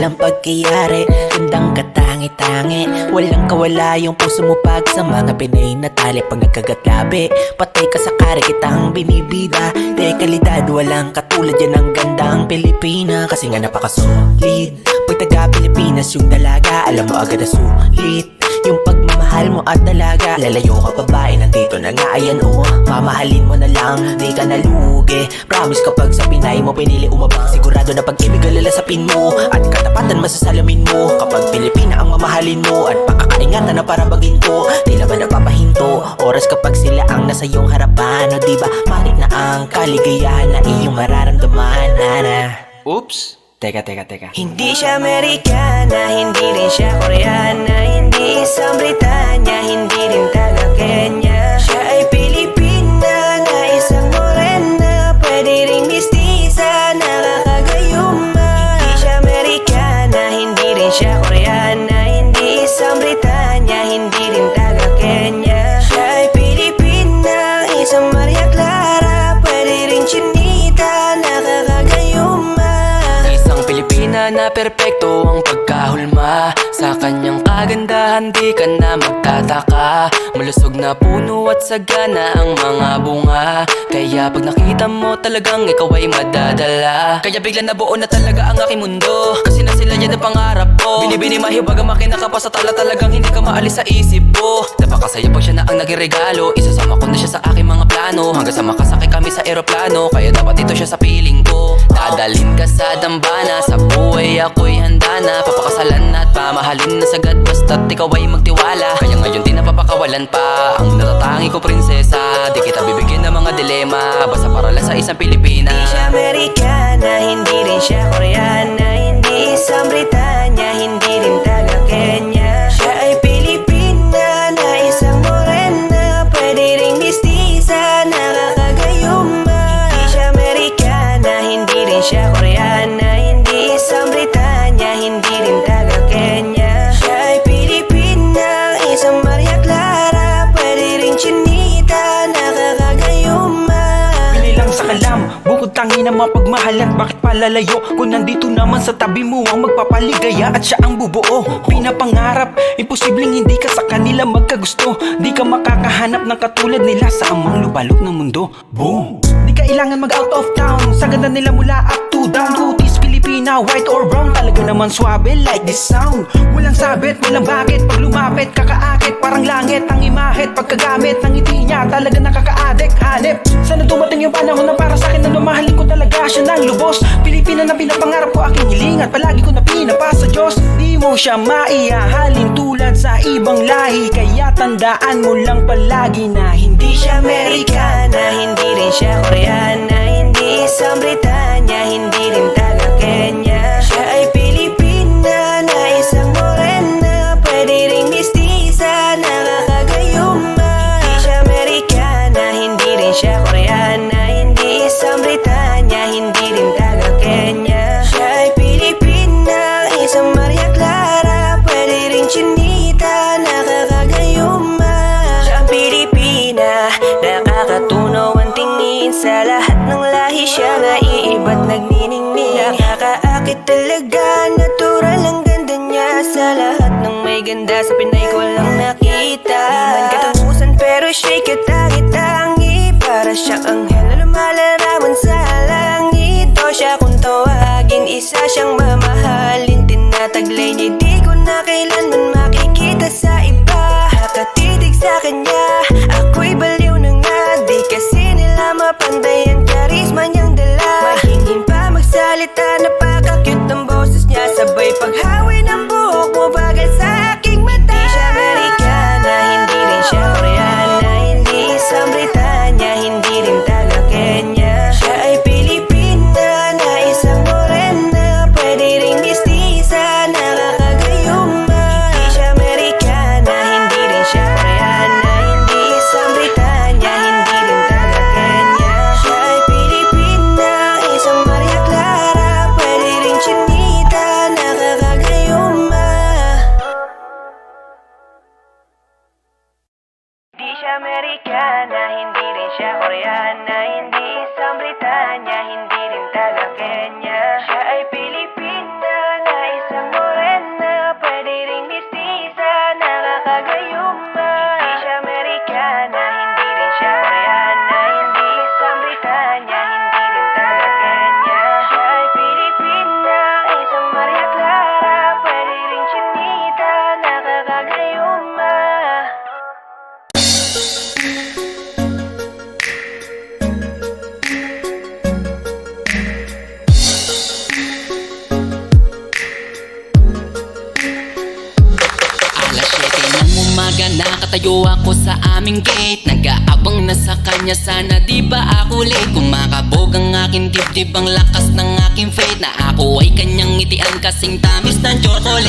walang pagkayari, gandang katangi-tangi, walang kawala yung puso mo pag sa mga Pinay na tali. Pag nagkagatlabi, patay ka sa kare, kitang binibida. De kalidad, walang katulad yan ang gandang Pilipina. Kasi nga napaka-solid, pag taga-Pilipinas yung dalaga, alam mo agad na sulit yung pagmamahal mo at dalaga. Lalayo ka babae, nandito na nga, ayan o, mamahalin mo na lang, di ka nalugi. Promise kapag sa Pinay mo pinili umabang, sigurado na pag-ibig alalasapin mo at katapatan masasalamin mo. Kapag Pilipina ang mamahalin mo at pakakaingatan na para bagin ko, tila ba napapahinto oras kapag sila ang nasa iyong harapan. O diba matik na ang kaligayahan na iyong mararamdaman, nana. Oops! Teka. Hindi siya Amerikana, hindi rin siya Koreana, hindi isang Britanya, hindi rin taga Kenya. Siya ay Pilipina na isang morena, pwede ring mistisa, nakakagayuma. Hindi siya Amerikana, hindi rin siya Koreana, hindi isang Britanya, hindi rin taga Kenya. Siya ay Pilipina, isang Maria Clara, pwede ring chinita, nakakagayuma. Pilipina na perpekto ang pagkahulma, sa kanyang kagandahan di ka na magtataka. Malusog na puno at sagana ang mga bunga, kaya pag nakita mo talagang ikaw ay madadala. Kaya bigla na buo na talaga ang aking mundo, kasi na sila yan ang pangarap ko. Binibini mahibag ang makina ka pa sa tala, talagang hindi ka maalis sa isip ko. Napakasaya pag siya na ang naging regalo, isasama ko na siya sa aking mga plano, hanggang sa makasakay kami sa eroplano. Kaya dapat ito siya sa piling ko, dadalhin ka sa dambana, sa buhay ako'y handa na, papakasalan at pamahalin na sagad, basta't ikaw ay magtiwala. Kaya ngayon di napapakawalan pa ang natatangi ko prinsesa, di kita bibigyan ng mga dilema, basta para lang sa isang Pilipina. Hindi siya Amerikana, hindi rin siya Koreana, hindi isang Britanya, hindi rin taga Kenya. Siya ay Pilipina na isang morena, pwede ring mistisa, nakakagayuma. Hindi siya Amerikana, hindi rin siya Koreana, hindi isang Britanya, hindi rin taga Kenya. Siya ay Pilipina, isang Maria Clara, pwede ring chinita, nakakagayuma. Pinilang sa kalam, bukod tangi na mapagmahalan, bakit palalayo kung nandito naman sa tabi mo ang magpapaligaya at siya ang bubuo. Pinapangarap, imposibleng hindi ka sa kanila magkagusto, di ka makakahanap ng katulad nila sa amang lubalok ng mundo. Boom! Di kailangan mag out of town, sa ganda nila mula up to down. Kutis Pilipina, white or brown, talaga naman swabe like this sound. Walang sabit, walang bakit, pag lumapit kakaakit, parang langit ang imahit. Pagkagamit ng ngiti niya, talaga nakaka-addict, hanip. Sana dumating yung panahon na para sa akin na lumahalin ko talaga siya ng lubos. Pilipina na pinapangarap ko, aking hiling at palagi ko na pinapasa Diyos. Di mo siya maihahalin tulad sa ibang lahi, kaya tandaan mo lang palagi na hindi siya Amerikana, hindi rin siya Koreana, hindi isang Britanya, hindi rin taga Kenya. Siya ay Pilipina na isang morena, pwede ring mistisa, nakakagayuma. Hindi siya Amerikana, hindi rin siya Koreana, hindi isang Britanya, hindi rin taga Kenya. Siya ay Pilipina, isang Maria Clara, pwede ring chinita, nakakagayuma. Siya ang Pilipina, nakakatunaw ang tingin, sa lahat ng lahi siya nga iiba't nagniningning. Nakakaakit talaga, natural ang ganda niya, sa lahat ng may ganda sa Pinay ko lang nakita. Di man katungusan pero siya'y katangi-tangi, para siyang anghel na lumalarawan sa langit. O siya kung tawagin, isa siyang mamahalin, tinataglay niya, di ko na kailanman makikita sa iba. Nakatitig sa kanya, ako'y baliw na nga, di kasi nila mapantay ang charisma niyang dala. Mahingin pa magsalita, napaka-cute ng boses niya, sabay paghawi ng buhok mo, bagal sa aking mata. Hindi siya Amerikana, hindi rin siya Koreana, hindi isang Britanya, hindi rin taga Kenya. Siya ay Pilipina na isang morena, pwede ring mistisa, nakakagayuma. Hindi siya Amerikana, hindi rin siya Koreana, hindi isang Britanya, hindi rin taga Kenya. Siya ay Pilipina, isang Maria Clara, pwede nakatayo ako sa aming gate. Nag-aabang na sa kanya, sana di ba ako late. Kumakabog ang aking dibdib, ang lakas ng aking faith, na ako ay kanyang ngitian kasing tamis ng chocolate.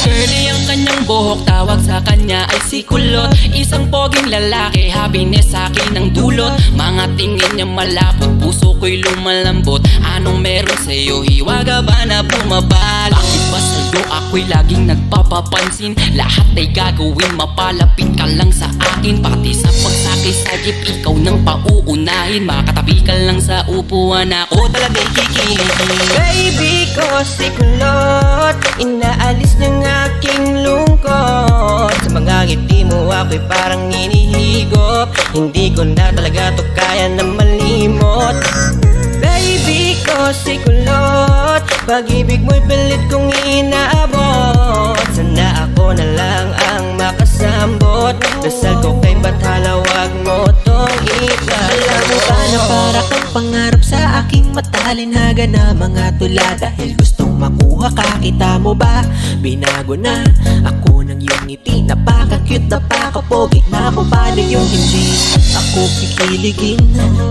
Curly ang kanyang buhok, tawag sa kanya ay si Kulot. Isang poging lalaki, happiness sa akin ang dulot. Mga tingin niya malapot, puso ko'y lumalambot. Anong meron sa'yo, hiwaga ba na bumabal? Bakit ba sa'yo ako'y laging nagpapapansin? Lahat ay gagawin, mapalapit ka lang sa akin. Pati sa pagsakay sa jeep, ikaw nang pauunahin. Makatabi ka lang sa upuan, ako talaga'y kikiligin. Baby ko si Kulot, inaalis ng aking lungkot. Sa mga ngiti mo ako'y parang hinihigop. Hindi ko na talaga to kaya na malimot. Baby ko si Kulot, pag-ibig mo'y pilit kong inaabot. Sana ako na lang ang makasambot. Dasal ko kay Bathala, wag mo tong iba. Alam mo ba na para kang pangarap sa aking matalinhaga na mga tula. Dahil gustong makuha ka, kita mo ba? Binago na ako ng iyong ngiti. Napaka-cute, napaka-pogi na kung paano yung hindi ako kikiligin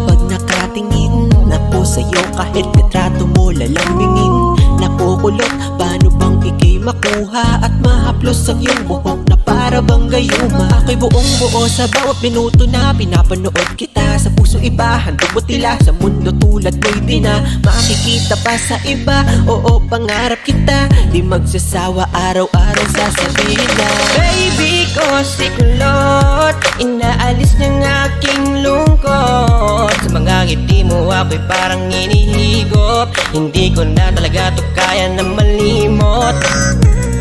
pag nakatingin ako sa'yo. Kahit litrato mo lalambingin. Nakukulot, paano bang ikay makuha at mahaplos ang iyong buhok na para bang gayuma? Ako'y buong buo sa bawat minuto na pinapanood kita. Sa puso iba, handog mo tila. Sa mundo tulad mo'y di na makikita pa sa iba. Oo, pangarap kita, di magsasawa, araw-araw sasabihin na Baby ko si Kulot, inaalis ng aking lungkot. Sa mga ngiti mo ako'y parang hinihigop. Hindi ko na talaga to kaya na malimot.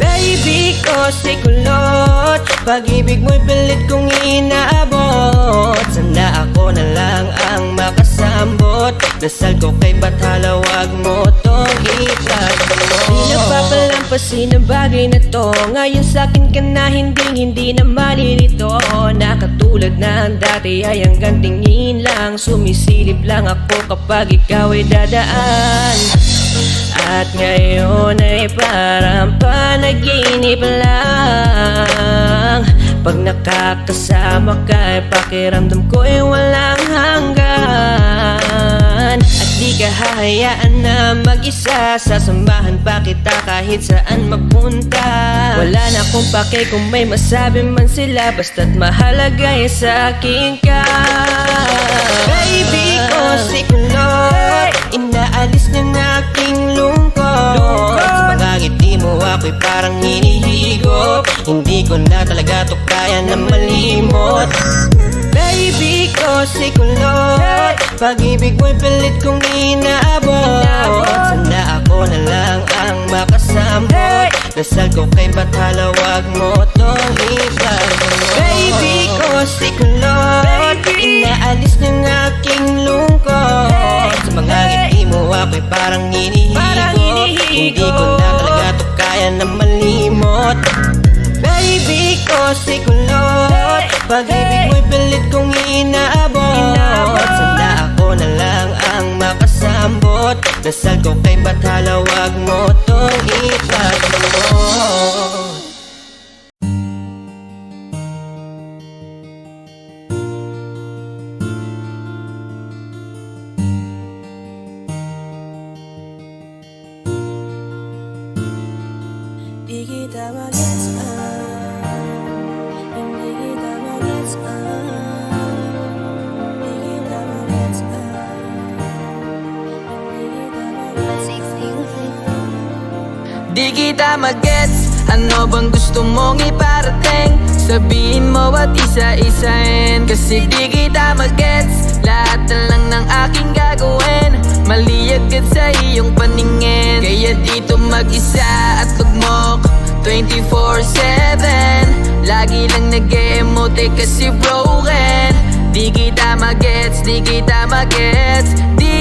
Baby ko si Kulot, pag-ibig mo'y pilit kong inaabot. Sana ako na lang ang makasambot. Dasal ko kay Bathala, wag mo tong ipagdamot. Di napapalampasin ang bagay na to. Ngayon sa'kin ka na hindi na malilito. Na katulad ng dati ay hanggang tingin lang. Sumisilip lang ako kapag ikaw ay dadaan. At ngayon ay parang panaginip lang. Pag nakakasama ka, pakiramdam ko ay walang hanggan. At di ka hahayaan na mag-isa, sasamahan pa kita kahit saan mapunta. Wala na akong pake kung may masabi man sila, basta't mahalaga ay sa akin ka. Baby ko si Kulot, inaalis ng aking lungkot. Sa mga ngiti mo ako'y parang hinihigop. Hindi ko na talaga to kaya na malimot. Baby ko si Kulot, pag-ibig mo'y pilit kong inaabot. Sana ako na lang ang makasambot. Dasal ko kay Bathala, wag mo tong ipagdamot. Baby ko si Kulot, inaalis ng aking lungkot. Sa mga ngiti mo ako'y parang hinihigop. Hindi ko na talaga to kaya na malimot. Baby ko si Kulot, pag-ibig mo'y pilit kong inaabot. Sana ako na lang ang makasambot. Dasal ko kay Bathala, wag mo tong ipagdamot. Di kita magets, hindi kita magets, di kita magets, hindi kita magets. Di kita magets, ano bang gusto mong iparating? Sabihin mo at isa-isahin. Kasi di kita magets, lahat na lang ng aking gagawin. Mali agad sa iyong paningin. Kaya dito mag-isa at lugmok 24/7. Lagi lang nag-e-emote kasi broken. Di kita magets, di kita magets, di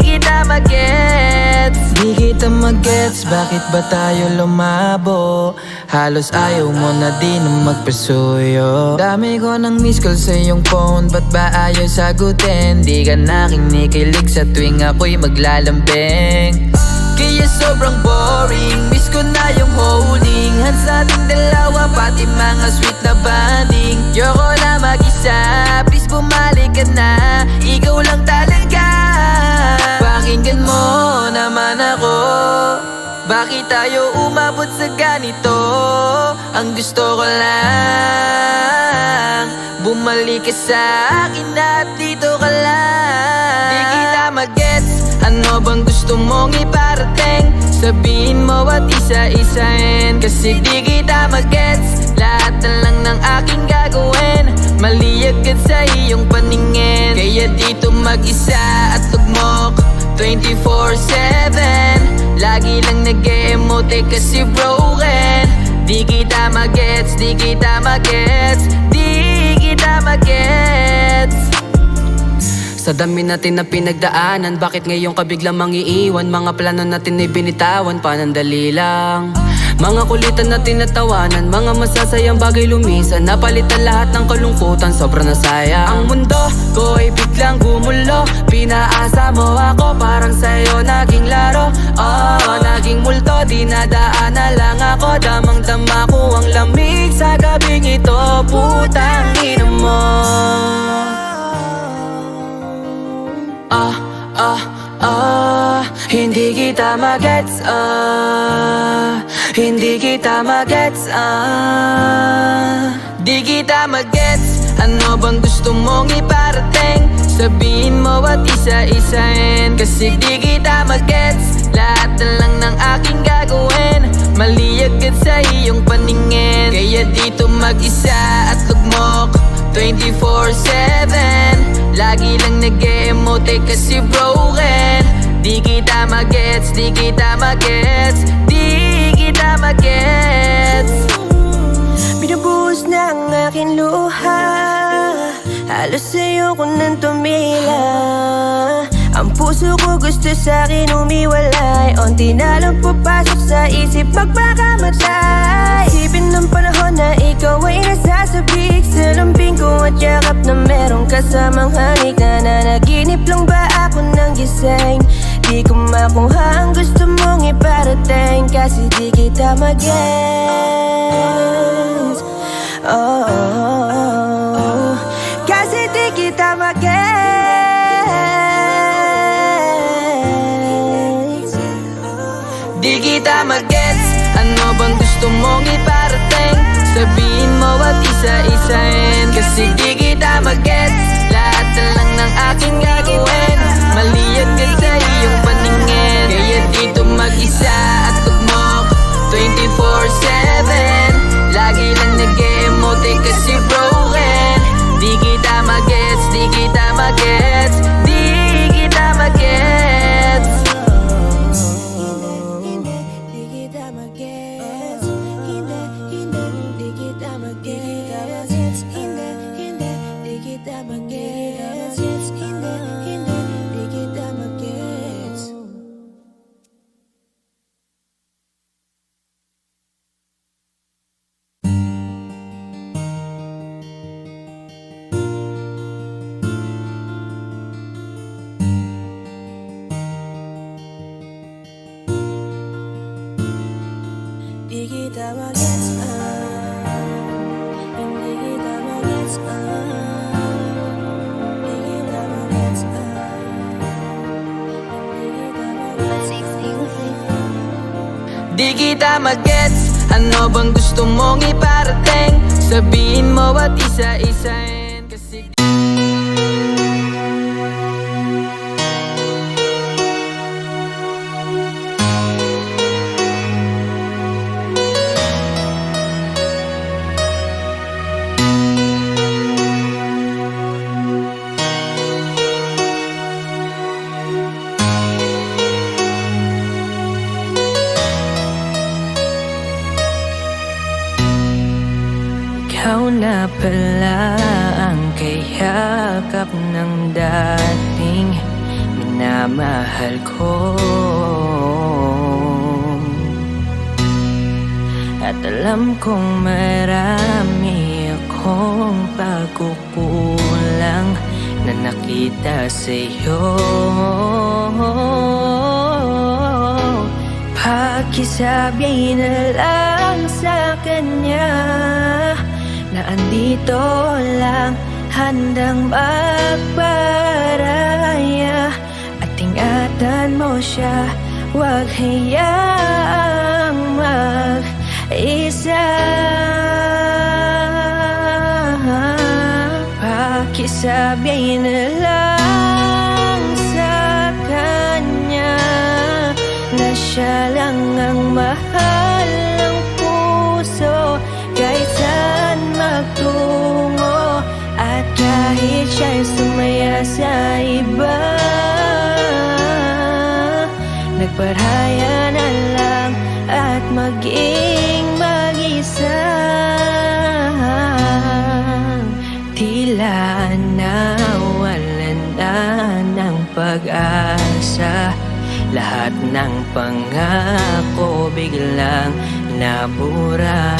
kita magets. Di kita magets, bakit ba tayo lumabo? Halos ayaw mo na din magpasuyo. Dami ko ng miss call sa iyong phone, ba't ba ayaw sagutin? Di ka nakikinig sa tuwing ako'y maglalambing. Kaya sobrang boring, miss ko na yung holding hands nating dalawa, pati mga sweet na bonding. ganito, ang gusto ko lang bumalik ka sa akin at dito ka lang. Di kita magets, ano bang gusto mong iparating? Sabihin mo at isa-isahin, kasi di kita magets. Lahat na lang ng aking gagawin, mali agad sa iyong paningin. Kaya dito mag-isa at tugmok 24/7. Lagi lang nag-e-emote kasi broken. Di kita magets, di kita magets, di kita magets. Sa dami natin na pinagdaanan, bakit ngayon ka biglang mangiiwan? Mga plano natin ay binitawan, panandali lang. Mga kulitan na tinatawanan, mga masasayang bagay lumisan. Napalitan lahat ng kalungkutan, sobrang nasayang. Ang mundo ko ay biglang gumulo, pinaasa mo ako, parang sa'yo naging laro. Oh, naging multo, dinadaan na lang ako. Damang-dama ko ang lamig sa gabing ito, putang ina mo. Hindi kita magets, hindi kita magets, di kita magets. Ano bang gusto mong iparating? Sabihin mo at isa-isahin, kasi di kita magets. Lahat na lang ng aking gagawin, mali agad sa iyong paningin. Kaya dito mag-isa at tugmok 24/7. Lagi lang nag-e-emote kasi broken. Di kita magets, di kita magets, di kita magets. Binubuhos na ang aking luha, halos sa'yo ko nang tumila. Ang puso ko gusto sa'kin umiwalay, unti na lang papasok sa isip magpakamatay. Isipin ng panahon na ikaw ay nasasabik sa lambing ko at yakap na merong kasamang halik. Nananaginip lang ba ako ng gising? Di ko makuha ang gusto mong iparating, kasi di kita magets. Oh, oh, oh. Kasi di kita magets. Di kita magets, ano bang gusto mong iparating? Sabihin mo at isa-isahin, kasi di kita magets. Lahat na lang ng aking gagawin, mali agad sa iyong paningin. Kaya dito mag-isa at tugmok 24/7. Lagi lang nag-e-emote kasi broken. Di kita magets, di kita magets, di kita magets. Di kita magets. Hindi, di kita magets. Hindi, di kita magets. Hindi, di kita magets. Di kita magets, hindi kita magets, di kita magets, hindi kita magets. Di kita magets, ano bang gusto mong iparating? Sabihin mo at isa-isahin, kasi Ikaw na pala ang kayakap ng dating minamahal ko. At alam kong marami akong pagkukulang na nakita sa'yo. Pakisabi na lang sa kanya na andito lang, handang magparaya. At ingatan mo siya, huwag hayaang isa. Pakisabi na lang sa kanya na siya lang ang mahal ng puso, kahit saan magtungo at kahit siya'y sumaya sa iba. Nagparaya na lang at maging mag-isa. Tila nawalan na ng pag-asa, lahat ng pangako biglang nabura.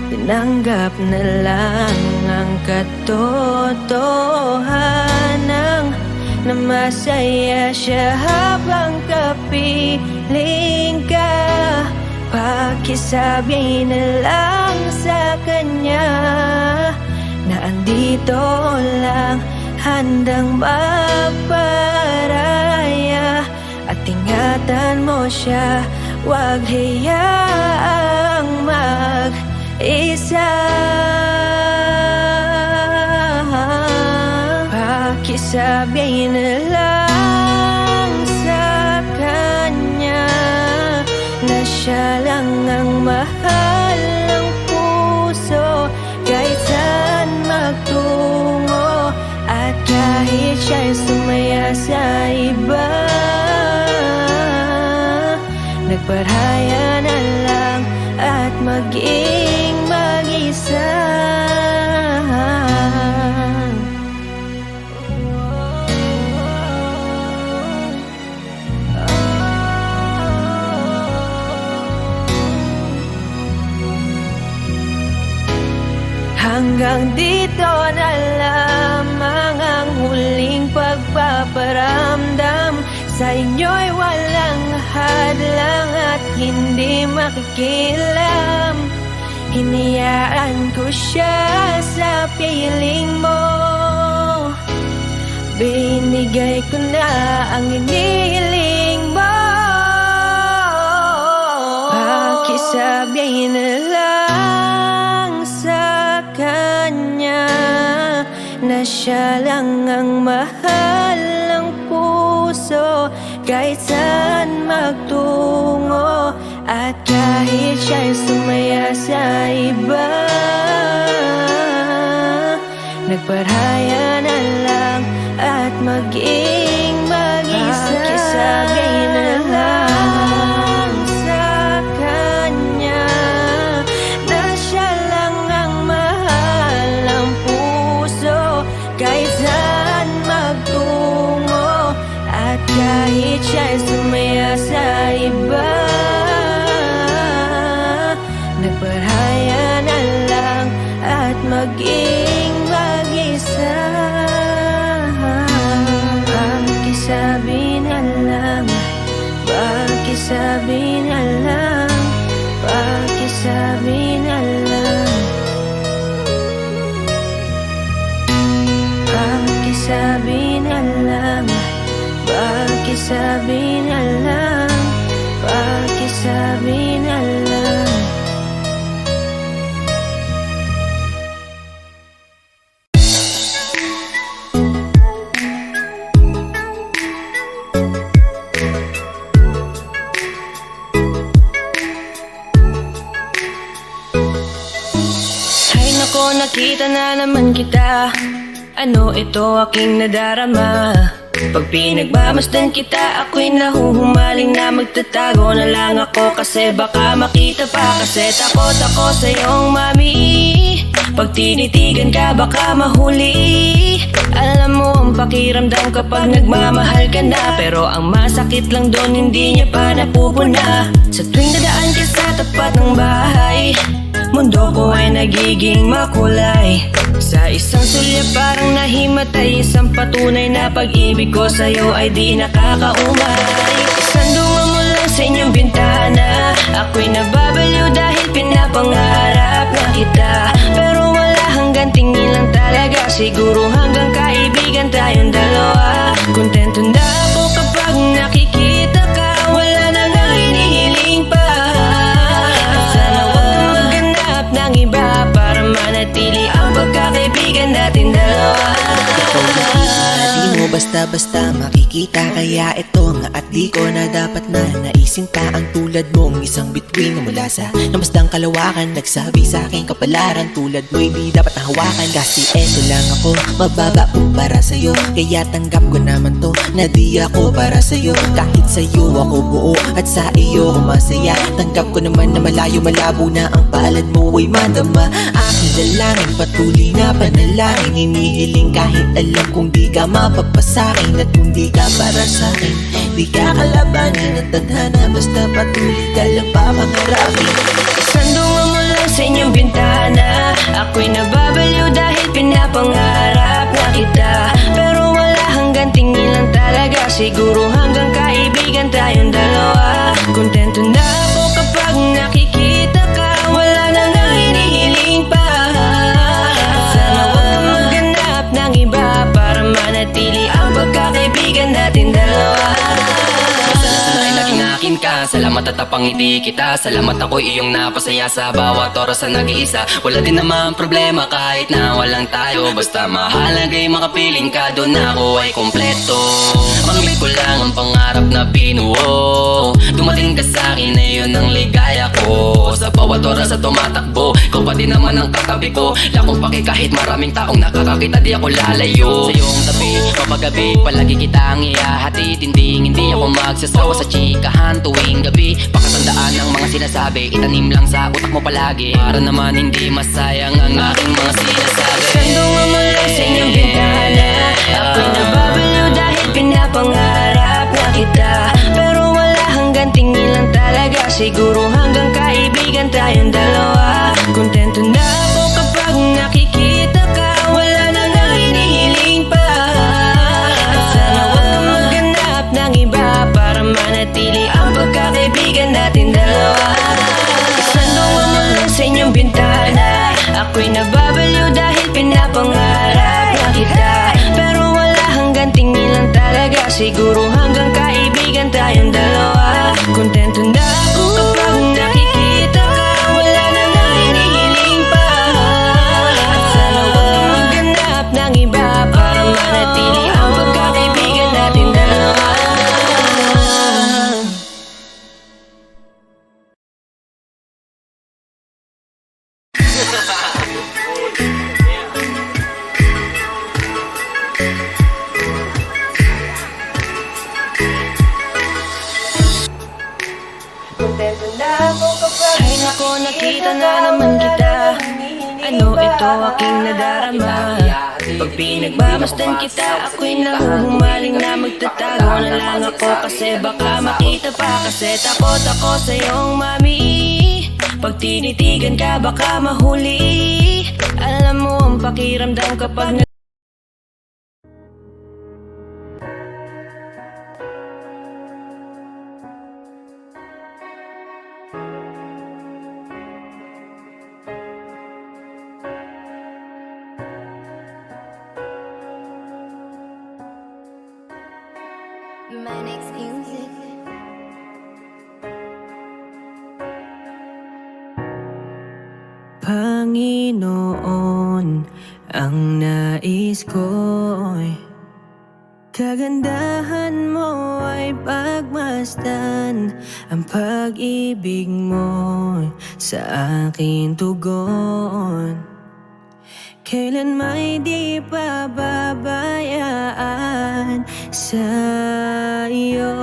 Tinanggap na lang ang katotohanan na masaya siya habang kapiling ka. Pakisabi na lang sa kanya na andito lang, handang magparaya. At ingatan mo siya, wag hayaang mag-isa. Pakisabi na lang sa kanya na siya lang ang mahal ng puso, kahit saan magtungo at kahit siya'y sumaya sa iba. Nagparaya na lang at maging mag-isa. Hanggang dito na lamang ang huling pagpaparamdam. Sa inyo'y walang hadlang at hindi makikilam. Hinayaan ko siya sa piling mo. Binigay ko na ang inihiling mo. Pakisabi na lang sa kanya na siya lang ang mahal ng puso, kahit saan magtungo at kahit siya'y sumaya sa iba. Nagparaya na lang at maging mag-isa. Pakisabi na lang sa kanya na siya lang ang mahal ng puso, kahit saan magtungo at kahit siya'y sumaya sa iba. Nagparaya na lang at maging mag-isa. Pakisabi na lang, pakisabi na lang, pakisabi na lang. Pakisabi na lang, pakisabi na lang, pakisabi na lang. Ay nako, nakita na naman kita. Ano ito aking nadarama? Pag pinagmamasdan kita, ako'y nahuhumaling na magtatago na lang ako, kasi baka makita pa. Kasi takot ako sa iyong mami. Pag tinitigan ka, baka mahuli. Alam mo ang pakiramdam kapag nagmamahal ka na, pero ang masakit lang doon, hindi niya pa napupuna. Sa tuwing dadaan ka sa tapat ng bahay, mundo ko ay nagiging makulay. Sa isang sulya parang nahimatay, isang patunay na pag-ibig ko sa'yo ay di nakakaumay. Isang dunga mo lang sa inyong bintana, ako'y nababaliw dahil pinapangarap na kita. Pero wala hanggang tingin lang talaga, siguro hanggang kaibigan tayong dalawa. Kontento na ako kapag nakikita ka, wala na nga hinihiling pa. At sa ikaw hindi di mo basta-basta makikita. Kaya ito nga at di ko na dapat na naisin pa ang tulad mong isang bituin na mula sa namastang kalawakan. Nagsabi sa aking kapalaran, tulad mo hindi dapat nahawakan. Kasi eto lang ako, mababa po para sa'yo. Kaya tanggap ko naman to, na di ako para sa'yo. Kahit sa'yo ako buo at sa iyo ako masaya. Tanggap ko naman na malayo malabo na ang palad mo ay madama. Aking dalangin patuloy na panalangin, hinihiling kahit alam kong di ka mapapasakin. At kung di ka para sa'kin, di ka kalabanin ng tadhana. Basta patuloy ka lang papangarapin. Sandungan mo lang sa inyong bintana, ako'y nababaliw dahil pinapangarap na kita. Pero wala hanggang tingin lang talaga, siguro hanggang kaibigan tayong dalawa. Kontento na ako kapag nakikita ka, wala nang hinihiling pa. Sana wag kang maghanap ng iba para manatili ang pagkakaibigan natin dalawa. Sana'y naging akin ka. Salamat at napangiti kita. Salamat ako'y iyong napasaya sa bawat oras na nag-iisa. Wala din naman problema kahit na walang tayo. Basta mahalaga'y makapiling ka, doon ako ay kompleto. Panglit ko lang ang pangarap na binuo. Dumating ka sa'kin na yun ang ligaya ko. Sa bawat oras na tumatakbo, ikaw pa din naman ang katabi ko. Lakong paki kahit maraming taong nakakakita, di ako lalayo. Sa iyong tabi, kapagabi, palagi kitang ihahatid. Hindi ako magsasawa sa chikahan tuwing gabi. Pakatandaan ang mga sinasabi, itanim lang sa utak mo palagi, para naman hindi masayang ang aking mga sinasabi. Sandungan mo lang sa inyong bintana, ako'y nababaliw dahil pinapangarap na kita. Pero wala hanggang tingin lang talaga, siguro hanggang kaibigan tayong dalawa. Kontento na ako kapag nakikita ka, wala nang hinihiling pa. At sana wag kang maghanap ng iba para manatili ang pagkakaibigan natin dalawa. Sandungan mo lang sa inyong bintana, ako'y nababaliw dahil pinapangarap na kita. Pero wala hanggang tingin lang talaga, siguro hanggang kaibigan tayong dalawa. Kontento na ako kapag nakikita ka, wala nang hinihiling pa. At sana wag kang maghanap ng iba para manatili ang pagkakaibigan natin dalawa. Kontento na ako kapag ay nako, nakita na naman kita. Ano ito aking nadarama? Pag pinagmamasdan kita, ako'y nahuhumaling na magtatago na lang ako. Kasi baka makita pa, kasi takot ako sa iyong mami. Pag tinitigan ka, baka mahuli. Alam mo ang pakiramdam kapag My next music. Panginoon, ang nais ko'y kagandahan mo ay pagmasdan ang pag-ibig mo sa aking tugon. Kailan may di pababayaan sa iyo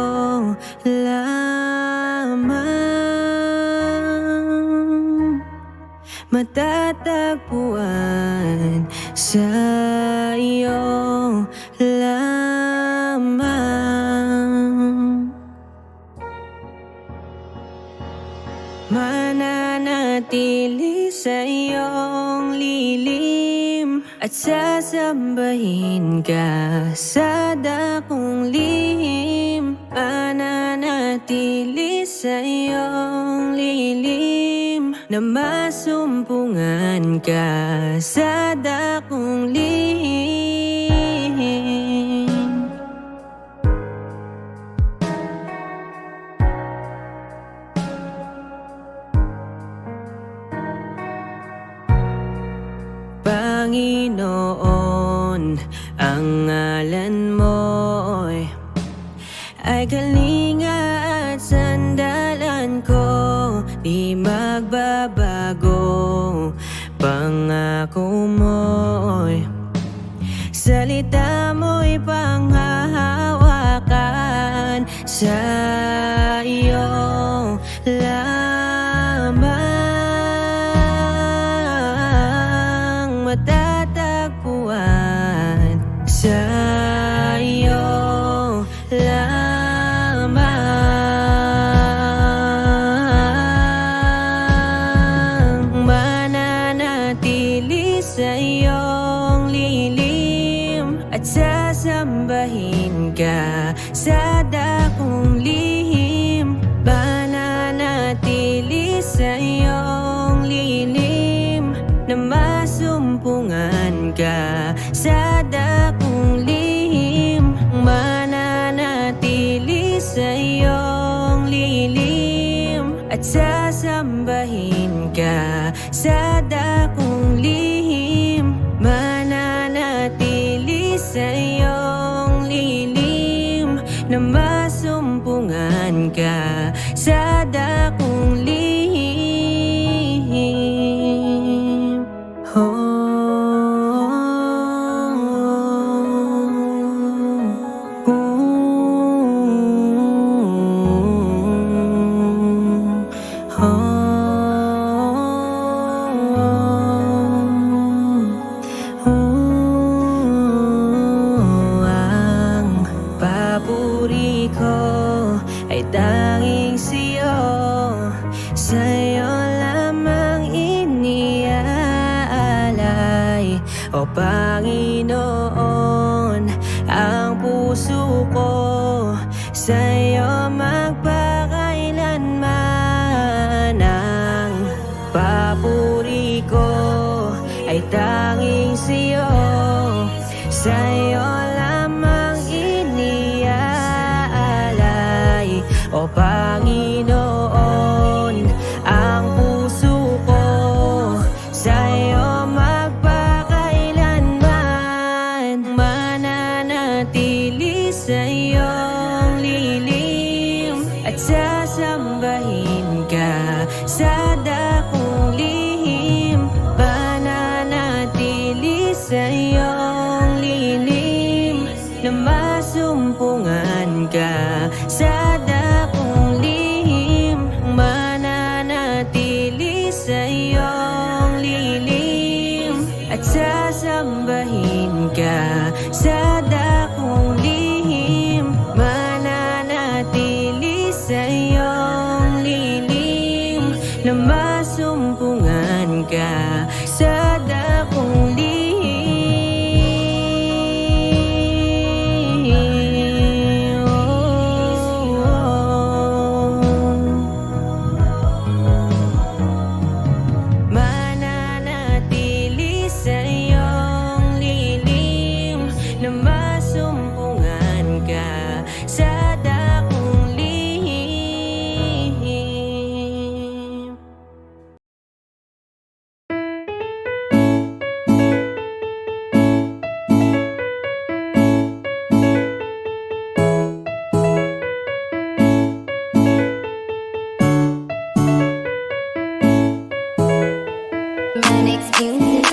lamang, matatagpuan sa iyo lamang. Mananatili sa iyong lilim at sasambahin ka sa dakong lihim. Mananatili sa iyong lilim na masumpungan ka sa dakong lihim. Panginoon, ang ngalan mo'y ay kalinga at sandalan ko. Di magbabago, pangako mo'y salita mo'y panghahawakan. Sa iyo lamang matatagpuan. Sa iyo lamang mananatili sa iyong lilim at sasambahin ka sa dakong lihim. Mananatili sa iyong lilim na masumpungan ka sa dakong lihim. Mananatili sa iyong lilim at sasambahin ka sa dakong lihim. Mananatili sa iyong lilim na masumpungan ka sa dakong lihim. Ang papuri ko ay tanging siyo, sa'yo lamang iniaalay. O Panginoon, ang puso ko sa'yo magpakailanman. Ang papuri ko ay tanging siyo, sa'yo lamang iniaalay. O Panginoon, ang puso ko sa'yo magpakailanman. Mananatili sa iyong lilim at sasambahin ka sa dakong lihim. Mananatili sa iyong lilim na masumpungan ka sa dakong lihim. Mananatili sa iyong lilim at sasambahin ka sa dakong lihim. Mananatili sa iyong lilim na masumpungan ka sa dakong lihim. Mananatili sa iyong lilim na masumpungan ka sa dakong lihim. Manex Music.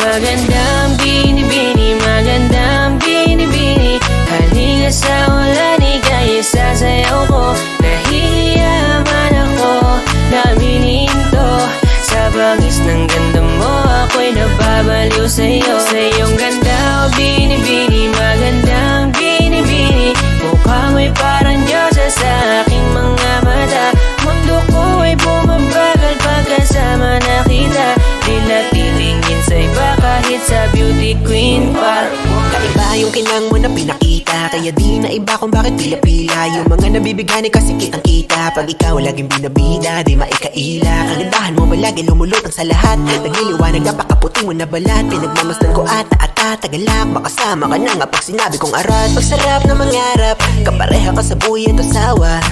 Magandang binibini, magandang binibini, halika sa ulan, ika'y sasayaw ko. Nahihiya man ako na mininto sa bangis ng ganda mo, ako'y nababaliw sa'yo. Sa iyong ganda, o binibini, magandang binibini, mukha mo'y parang Diyosa sa aking mga mata. Mundo ko ay bumabagal pagkasama na kita, di na titingin sa iba kahit sa beauty queen pa. Kaiba yung kinang mo na pinakita, kaya di na iba kung bakit pila-pila. Yung mga nabibigani kasi kitang-kita, pag ikaw laging binabida, di maikaila. Kagandahan mo ba lagi lumulutang sa lahat, nagliliwanag napakaputi mo na balat. Pinagmamasdan ko ata tagalak, makasama ka na nga pag sinabi kong arat. Pagsarap na mangarap, kapareha ka sa buhay at asawa.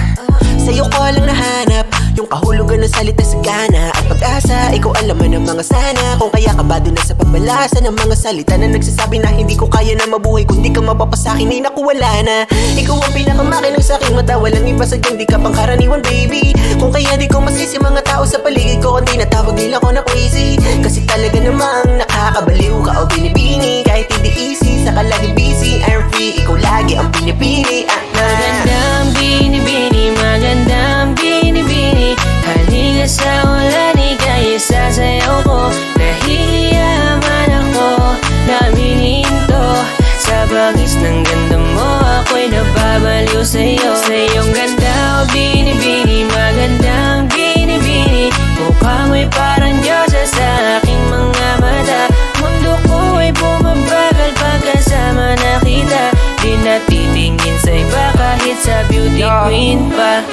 Sa'yo ko lang nahanap yung kahulugan ng salita sa gana at pag-asa. Ikaw kaalaman ng mga sana. Kung kaya kabado na sa pagbalasan ng mga salita na nagsasabi na hindi ko kaya na mabuhay kung di ka mapapasakin ay naku wala na. Ikaw ang pinakamakinang sa aking mata, walang iba sadyang di ka pangkaraniwan baby. Kung kaya di ko masisi mga tao sa paligid ko, kundi natawag nila ko na crazy. Kasi talaga namang nakakabaliw ka o binibini. Kahit hindi easy, saka lagi busy, I'm free, ikaw lagi ang pinipili. Magandang binibini, magandang binibini. Halika sa ulan, ika'y sasayaw ko. Nahihiya man ako, namin hinto. Sa bangis ng ganda mo, ako'y nababaliw sa'yo. Sa iyong ganda, oh binibini, magandang binibini. Mukha mo'y parang Diyosa sa aking mga mata. Mundo ko ay bumabagal pagkasama na kita. Di natitingin sa iba kahit sa beauty queen pa.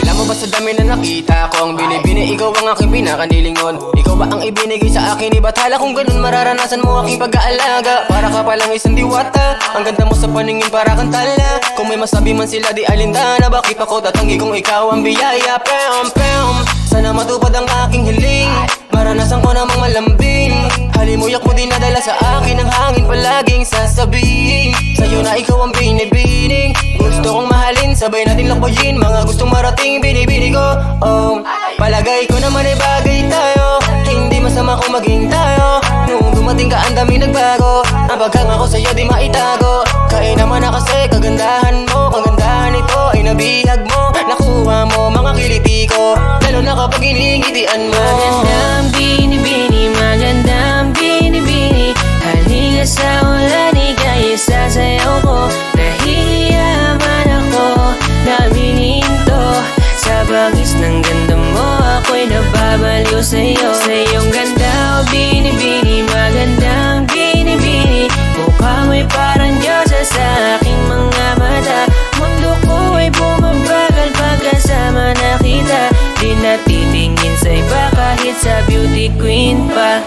Alam mo ba sa dami na nakita ko ang binibini, ikaw ang aking pinakanilingon. Ikaw ba ang ibinigay sa akin, iba't hala kung ganun mararanasan mo aking pag-aalaga. Para ka palang isang diwata, ang ganda mo sa paningin para kang tala. Kung may masabi man sila di alintana, bakit ako tatanggi kung ikaw ang biyaya? Pem, pem, sana matupad ang aking hiling, maranasan ko namang malambing. Halimuyak mo dinadala sa akin ang hangin, palaging sasabihin sa'yo na ikaw ang binibining. Gusto kong mahalin, sabay natin lakbayin mga gustong marating, binibini ko. Oh, palagay ko naman ay bagay tayo, hindi masama kung maging tayo. Nung dumating ka ang dami nagbago, ang paghanga ko sa'yo di maitago. Kaya naman na kasi kagandahan mo, kagandahan ito ay nabihag mo. Nakuha mo mga kiliti ko, lalo na kapag iningitian mo. Magandang binibini, magandang binibini. Halika sa ulan, ika'y sasayaw ko. Nahihiya man ako, namin hinto. Sa bangis ng ganda mo, ako'y nababaliw sa'yo. Sa iyong ganda, oh binibini, magandang binibini. Mukha mo'y parang Diyosa sa aking mga mata. Mundo ko ay bumabagal pagkasama na kita. Di natitingin sa iba kahit sa beauty queen pa.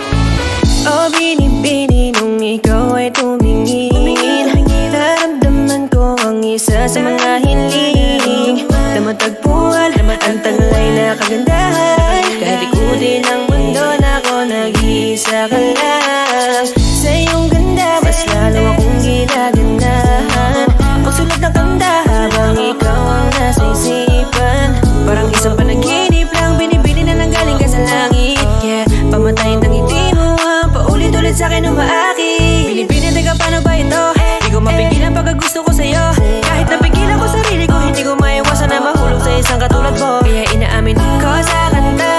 Oh binibini, nung ikaw ay tumingin, naramdaman ko ang isa sa mga hiling na matagpuan, ang taglay na kagandahan. Kahit ikutin ang mundo na ako, nag-iisa ka lang. Sa iyong ganda, mas lalo akong ginaganahan. Pagsulat ng kanta habang ikaw ang nasa isipan, parang isang panaginip lang, binibini na nanggaling ka sa langit. Yeah, pamatayin ng ngiti mo ang paulit-ulit sa'kin umaakit. Binibini, teka paano ba ito? Di ko mapigilan pagkagusto ko sa'yo. Kahit napigilan ko sarili ko, hindi ko maiwasan na mahulog sa isang katulad mo. Kaya inaamin ko sa kanta,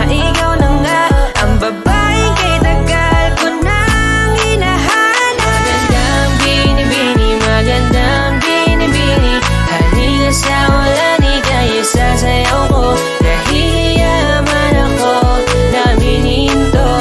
ikaw na nga ang babaeng kay tagal ko nang hinahanap. Magandang binibini, magandang binibini. Halika sa ulan, ika'y sasayaw ko. Nahihiya man ako, namin hinto.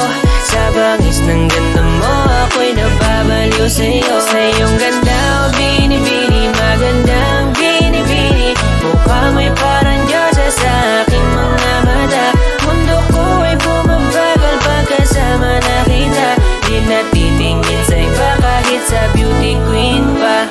Sa bangis ng ganda mo, ako'y nababaliw sa'yo. Sa iyong ganda, oh binibini, magandang binibini. Mukha mo'y parang Diyosa sa aking mga mata. Mundo ko ay bumabagal pagkasama na kita. Di natitingin sa iba kahit sa beauty queen pa.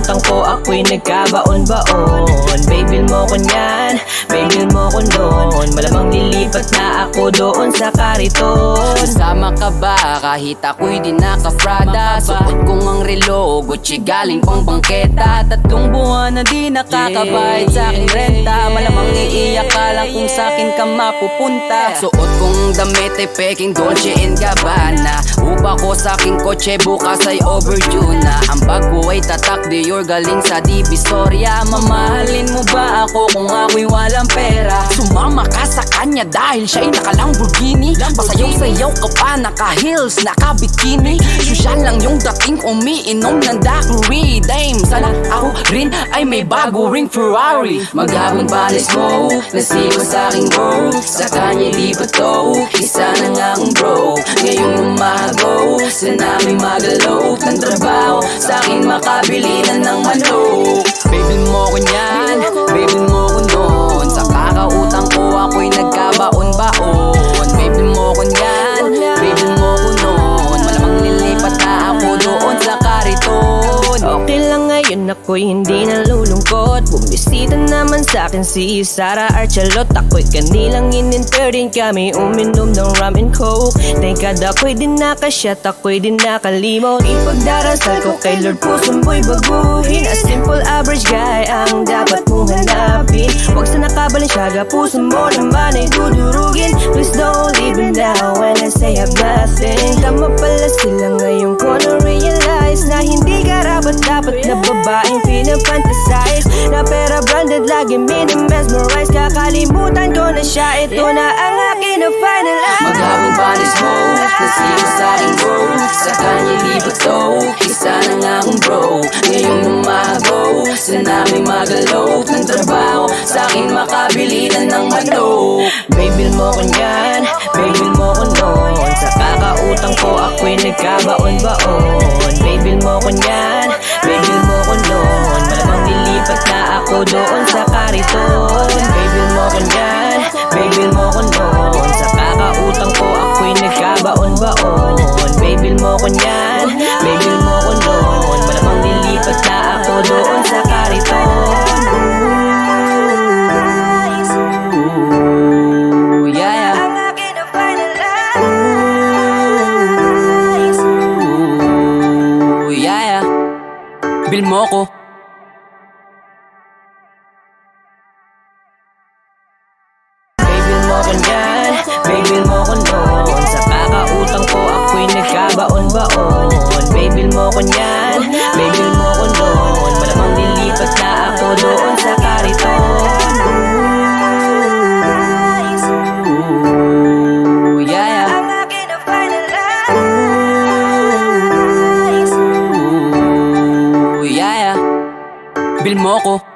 utang ko ako'y nagkabaon-baon. Babil mo ko niyan, babil mo ko noon. Malamang lilipat na ako doon sa kariton. Kasama ka ba kahit ako'y di naka-Prada? Suot kong ang relo, Gucci galing pang bangketa. 3 buwan na di nakakabayad sa aking renta. Malamang iiyak ka lang kung sa'kin ka mapupunta. Suot kong damit ay peking Dolce & Gabbana. Upa ko sa aking kotse, bukas ay overdue na. Ang bago ay tatak, Dior galing sa Divisoria. Mamahalin mo ba ako kung ako'y walang pera? Sumama ka sa kanya dahil siya'y naka-Lamborghini. Pasayaw-sayaw ka pa, naka-heels, naka-bikini. Sosyal lang yung dating umiinom ng daiquiri. Dame, sana ako rin ay may bago ring Ferrari. Maghapon panis mo, nasigo sa aking bro. Sa kanya di ba to, isa na nga akong bro. Ngayong umago, sa namin magalaw ng trabaho, sa akin makabili na ng manok. Baby mo ko yan, baby mo ko noon. Sa kakautang ko ako'y nagkabaon-baon. Baby mo ko yan, baby mo ko noon. Malamang lilipat na ako doon sa kariton. Okay lang ngayon ako'y hindi nalulungkot. Bumisita naman sa'kin si Sara Archalot. Ako'y kanilang in-entertain, kami uminom ng rum and coke. Thank God ako'y din nakasyat, ako'y din nakalimot. Ipagdarasal ko kay Lord pusong mo'y baguhin. A simple average guy ang dapat mong hanapin. Huwag sa nakabalansyada, puso mo naman ay dudurugin. Please don't leave me now when I say I've nothing. Tama pala sila ngayon ko na-realize na hindi karapat dapat na babaeng pinapantasize. Na pera branded lagi minimesmerize. Kakalimutan ko na siya, ito na ang akin na final act. Maghapon panis mo, nasigo sa aking bro. Sa kanya di ba to, isa na nga akong bro. Ngayong umago, sa namin magalaw ng trabaho, sa akin makabili na ng manok. Baby mo ko yan, baby mo ko noon. Sa kakautang ko ako'y nagkabaon-baon. Baby mo ko yan, baby mo ko noon. Malamang lilipat na ako doon sa kariton. Baby mo ko yan, baby mo ko noon. Sa kakautang ko ako'y nagkabaon-baon. Baby mo ko yan, baby mo ko noon. Malamang lilipat na ako doon sa kariton. Bil mo ko. Baby mo ko yan, baby mo ko noon. Sa kakautang ko ako'y nagkabaon-baon. Baby mo ko yan, baby mo ko noon. Malamang lilipat na ako doon sa kariton. Bil mo ko.